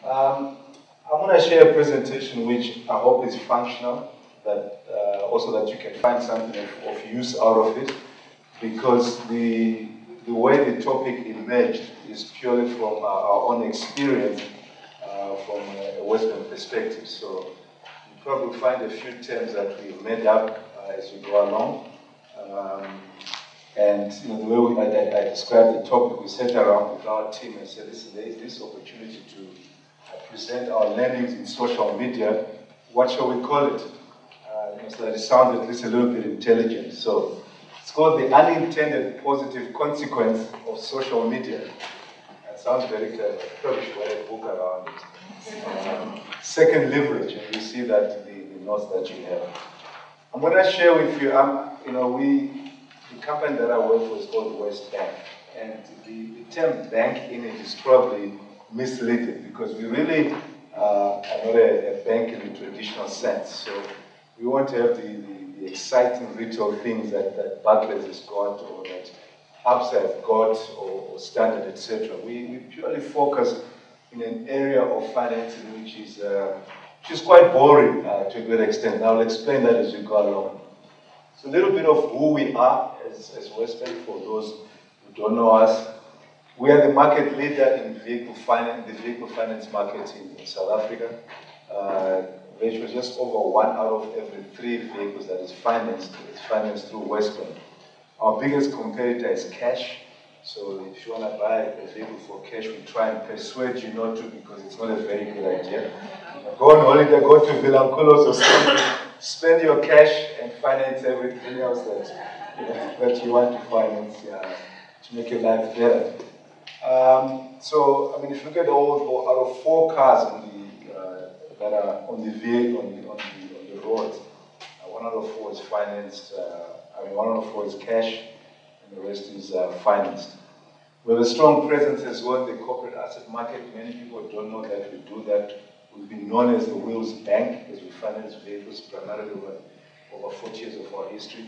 I'm going to share a presentation which I hope is functional, that also that you can find something of use out of it, because the way the topic emerged is purely from our own experience from a WesBank perspective. So you probably find a few terms that we made up as we go along. And you know, the way I described the topic, we sat around with our team and said, listen, there is this opportunity to present our learnings in social media. What shall we call it? So that it sounds at least a little bit intelligent. So it's called the unintended positive consequence of social media. That sounds very clever. I probably should write a book around it. Second leverage, and you see that the notes that you have. I'm going to share with you, the company that I work for is called WesBank, and the term bank in it is probably misleading because we really are not a bank in the traditional sense. So we want to have the exciting retail things that Barclays has got, or that Absa have got, or Standard, etc. We purely focus in an area of financing which is quite boring to a great extent. And I'll explain that as we go along. So a little bit of who we are as WesBank, for those who don't know us. We are the market leader in vehicle finance, the vehicle finance market in South Africa. Virtually just over 1 out of every 3 vehicles that is financed through WesBank. Our biggest competitor is cash. So if you want to buy a vehicle for cash, we try and persuade you not to, because it's not a very good idea. Go on holiday, go to Vilanculos or something, spend your cash and finance everything else that you want to finance to make your life better. So, I mean, if you look at all out of 4 cars that are on the road, 1 out of 4 is financed. 1 out of 4 is cash, and the rest is financed. We have a strong presence as well in the corporate asset market. Many people don't know that we do that. We've been known as the WesBank, as we finance vehicles primarily over 40 years of our history.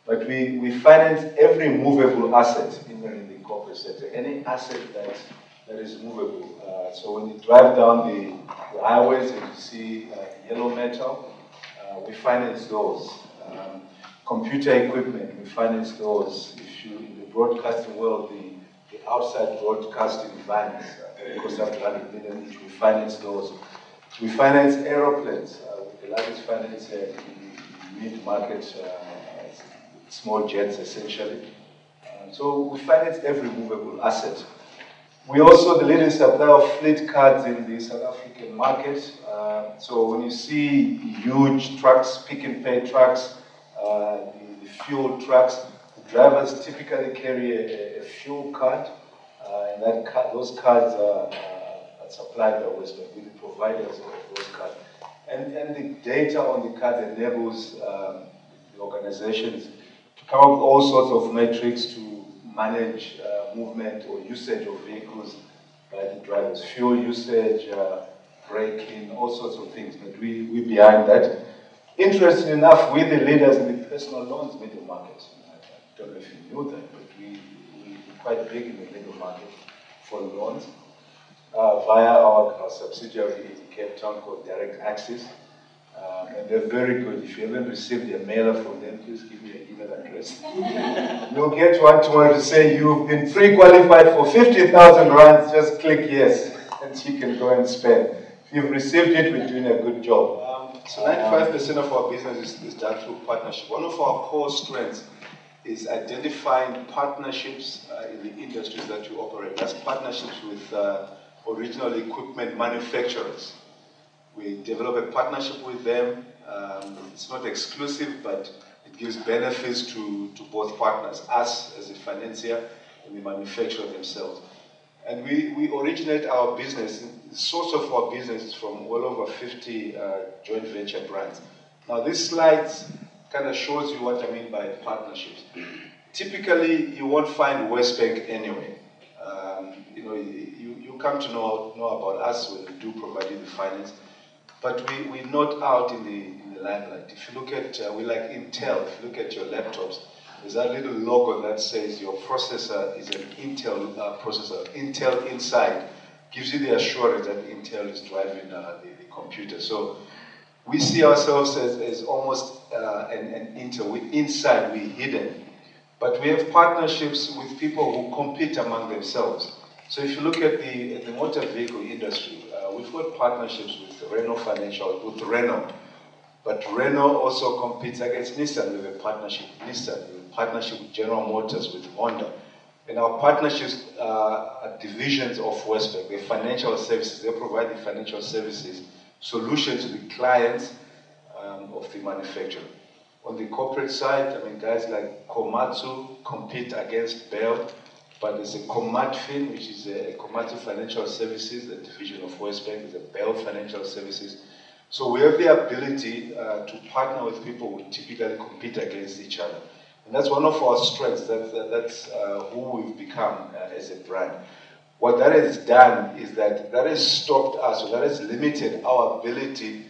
But we finance every movable asset in the corporate sector, any asset that is movable. So when you drive down the highways and you see yellow metal, we finance those. Computer equipment, we finance those. If you, in the broadcasting world, the outside broadcasting vans, cost up to 100 million each, we finance those. We finance aeroplanes, the largest financier in the mid-market, small jets essentially. So we finance every movable asset. We're also the leading supplier of fleet cards in the South African market. So when you see huge trucks, pick and pay trucks, the fuel trucks, the drivers typically carry a fuel card, and those cards are supplied by WesBank. We're the providers of those cards. And the data on the card enables the organizations to come up with all sorts of metrics to manage movement or usage of vehicles by the drivers, fuel usage, braking, all sorts of things. But we're behind that. Interestingly enough, we're the leaders in the personal loans middle market. I don't know if you knew that, but we're quite big in the middle market for loans via our subsidiary in Cape Town called Direct Access. And they're very good. If you haven't received a mailer from them, please give me an email address. You'll get one tomorrow to say you've been pre-qualified for 50,000 rands, just click yes, and you can go and spend. If you've received it, we're doing a good job. So 95% of our business is done through partnership. One of our core strengths is identifying partnerships in the industries that you operate. That's partnerships with original equipment manufacturers. We develop a partnership with them. It's not exclusive, but it gives benefits to both partners, us as a financier and the manufacturer themselves. And we originate our business, the source of our business is from well over 50 joint venture brands. Now this slide kind of shows you what I mean by partnerships. Typically, you won't find WesBank anywhere. You come to know about us when we do provide you the finance, but we're not out in the limelight. If you look at, we like Intel, if you look at your laptops, there's that little logo that says your processor is an Intel processor, Intel inside. gives you the assurance that Intel is driving the computer. So we see ourselves as almost an Intel. Inside, we're hidden. But we have partnerships with people who compete among themselves. So if you look at the motor vehicle industry, we've got partnerships with Renault Financial, with Renault. But Renault also competes against Nissan. We have a partnership with Nissan. We have a partnership with General Motors, with Honda. And our partnerships are divisions of WesBank. They're financial services. They provide the financial services solution to the clients of the manufacturer. On the corporate side, I mean, guys like Komatsu compete against Bell, but there's a Komatfin, which is a Komatsu Financial Services, a division of WesBank. There's a Bell Financial Services. So we have the ability to partner with people who typically compete against each other. And that's one of our strengths. That's who we've become as a brand. What that has done is that has stopped us, or that has limited our ability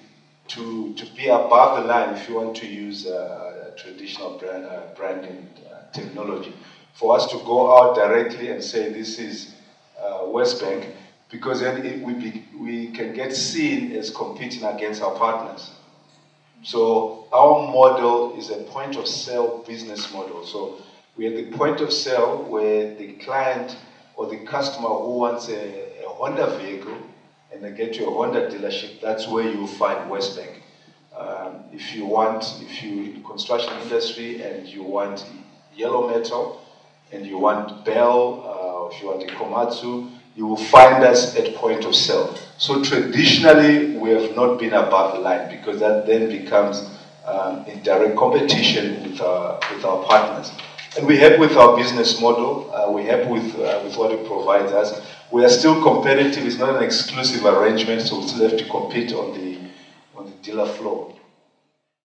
to be above the line, if you want to use traditional branding technology. For us to go out directly and say this is WesBank, because then we can get seen as competing against our partners. So our model is a point of sale business model. So we are the point of sale where the client or the customer who wants a Honda vehicle and they get to a Honda dealership, that's where you'll find WesBank. If you're in the construction industry and you want yellow metal and you want Bell, if you want a Komatsu, you will find us at point of sale. So traditionally, we have not been above the line because that then becomes in direct competition with our partners. And we're happy with our business model. We're happy with what it provides us. We are still competitive. It's not an exclusive arrangement, so we still have to compete on the dealer floor.